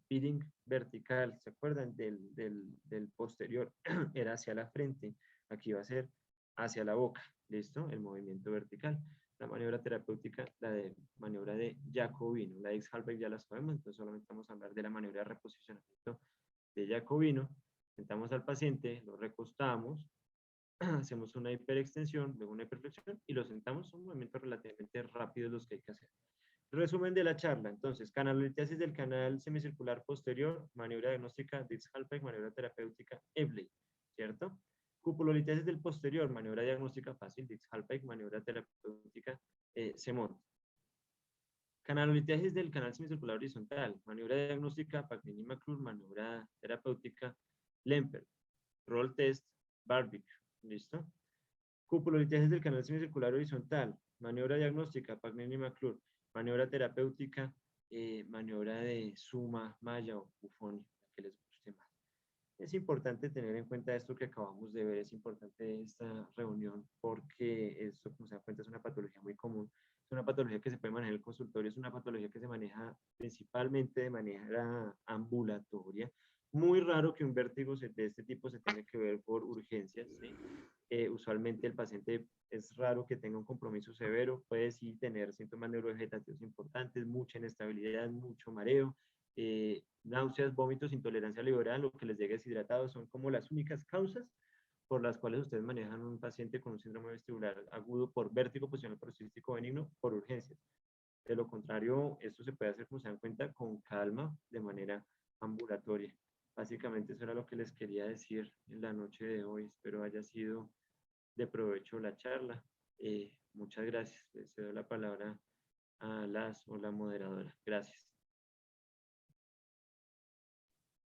pitting vertical, ¿se acuerdan? Del posterior era hacia la frente, aquí va a ser hacia la boca, ¿listo? El movimiento vertical. La maniobra terapéutica, la de maniobra de Jacobino, la de X-Hallpike ya la sabemos, entonces solamente vamos a hablar de la maniobra de reposicionamiento de Jacobino. Sentamos al paciente, lo recostamos, hacemos una hiperextensión, luego una hiperflexión y lo sentamos. Son movimientos relativamente rápidos los que hay que hacer. Resumen de la charla. Entonces, canalolitiasis del canal semicircular posterior, maniobra diagnóstica Dix-Hallpike, maniobra terapéutica Ebley, ¿cierto? Cupulolitiasis del posterior, maniobra diagnóstica fácil Dix-Hallpike, maniobra terapéutica Semont. Canalolitiasis del canal semicircular horizontal, maniobra diagnóstica Pagnini-McClure, maniobra terapéutica Lemper, roll test Barbecue. ¿Listo? Cupulolitiasis del canal semicircular horizontal, maniobra diagnóstica, Pagnini-McClure, maniobra terapéutica, maniobra de suma, malla o Buffoni, la que les guste más. Es importante tener en cuenta esto que acabamos de ver, es importante esta reunión porque esto, como se da cuenta, es una patología muy común, es una patología que se puede manejar en el consultorio, es una patología que se maneja principalmente de manera ambulatoria. Muy raro que un vértigo de este tipo se tenga que ver por urgencias, ¿sí? Usualmente el paciente es raro que tenga un compromiso severo, puede sí tener síntomas neurovegetativos importantes, mucha inestabilidad, mucho mareo, náuseas, vómitos, intolerancia liberal, lo que les llegue deshidratado, son como las únicas causas por las cuales ustedes manejan un paciente con un síndrome vestibular agudo por vértigo posicional paroxístico benigno por urgencias. De lo contrario, esto se puede hacer, como se dan cuenta, con calma, de manera ambulatoria. Básicamente eso era lo que les quería decir en la noche de hoy. Espero haya sido de provecho la charla. Muchas gracias. Les cedo la palabra a la moderadora. Gracias.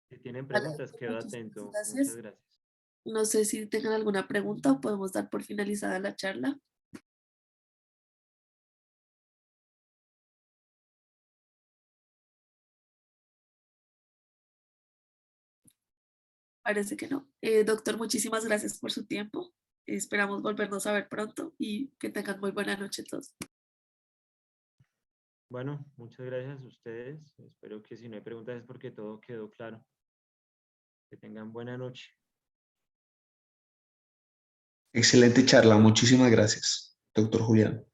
Si tienen Vale, preguntas, quedo muchísimas atento. Muchas gracias. gracias. No sé si tengan alguna pregunta o podemos dar por finalizada la charla. Parece que no. Doctor, muchísimas gracias por su tiempo. Esperamos volvernos a ver pronto y que tengan muy buena noche todos. Bueno, muchas gracias a ustedes. Espero que si no hay preguntas es porque todo quedó claro. Que tengan buena noche. Excelente charla, muchísimas gracias, doctor Julián.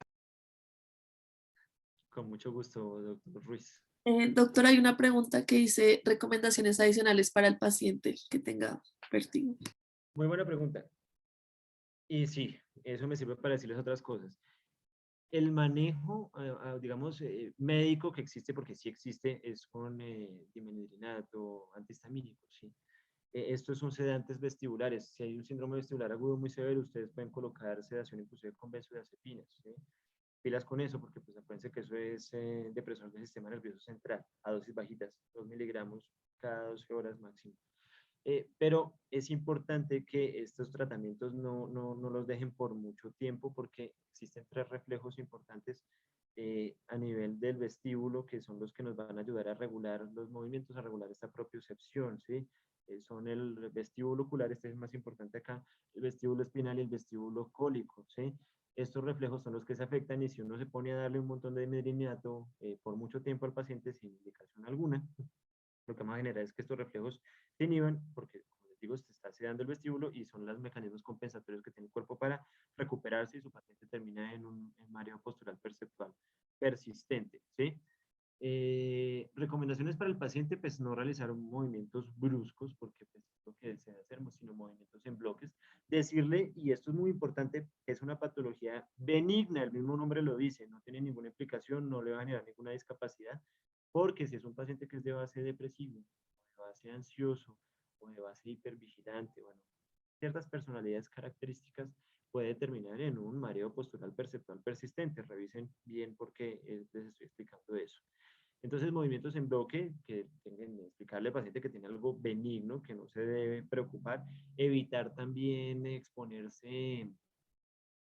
Con mucho gusto, doctor Ruiz. Doctor, hay una pregunta que dice recomendaciones adicionales para el paciente que tenga vértigo. Muy buena pregunta. Y sí, eso me sirve para decirles otras cosas. El manejo, digamos, médico que existe, porque sí existe, es con dimenidrinato, antihistamínico, ¿sí? Estos son sedantes vestibulares. Si hay un síndrome vestibular agudo muy severo, ustedes pueden colocar sedación inclusive con benzodiazepinas, ¿sí? pilas con eso, porque pues acuérdense que eso es depresor del sistema nervioso central, a dosis bajitas, 2 miligramos cada 12 horas máximo. Pero es importante que estos tratamientos no los dejen por mucho tiempo porque existen 3 reflejos importantes a nivel del vestíbulo que son los que nos van a ayudar a regular los movimientos, a regular esta propiocepción, ¿sí? Son el vestíbulo ocular, este es el más importante acá, el vestíbulo espinal y el vestíbulo cólico, ¿sí? Estos reflejos son los que se afectan y si uno se pone a darle un montón de medriniato por mucho tiempo al paciente sin indicación alguna, lo que va a generar es que estos reflejos se inhiban porque, como les digo, se está sedando el vestíbulo y son los mecanismos compensatorios que tiene el cuerpo para recuperarse y su paciente termina en un mareo postural perceptual persistente, ¿sí? Recomendaciones para el paciente, pues no realizar movimientos bruscos, porque pues, es lo que desea hacer, sino movimientos en bloques. Decirle, y esto es muy importante, que es una patología benigna, el mismo nombre lo dice, no tiene ninguna implicación, no le va a generar ninguna discapacidad, porque si es un paciente que es de base depresivo, de base ansioso, o de base hipervigilante, bueno, ciertas personalidades características puede terminar en un mareo postural perceptual persistente. Revisen bien por qué les estoy explicando eso. Entonces, movimientos en bloque, que tengan que explicarle al paciente que tiene algo benigno, que no se debe preocupar. Evitar también exponerse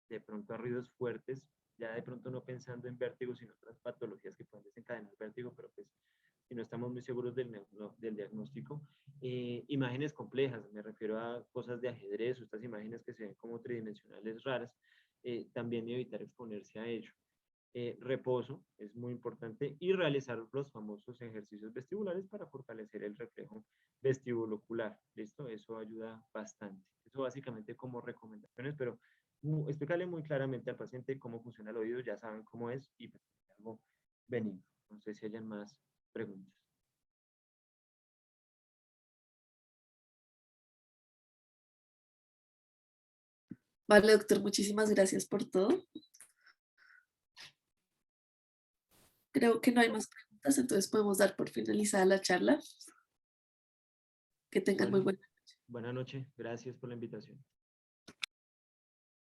de pronto a ruidos fuertes, ya de pronto no pensando en vértigo, sino otras patologías que pueden desencadenar vértigo, pero pues si no estamos muy seguros del diagnóstico. Imágenes complejas, me refiero a cosas de ajedrez, o estas imágenes que se ven como tridimensionales raras, también evitar exponerse a ello. Reposo es muy importante y realizar los famosos ejercicios vestibulares para fortalecer el reflejo vestibulocular. ¿Listo? Eso ayuda bastante. Eso básicamente como recomendaciones, pero explicarle muy claramente al paciente cómo funciona el oído, ya saben cómo es y pues, algo benigno. No sé si hayan más preguntas. Vale, doctor, muchísimas gracias por todo. Creo que no hay más preguntas, entonces podemos dar por finalizada la charla. Que tengan muy Bueno, buena. buena noche. Gracias por la invitación.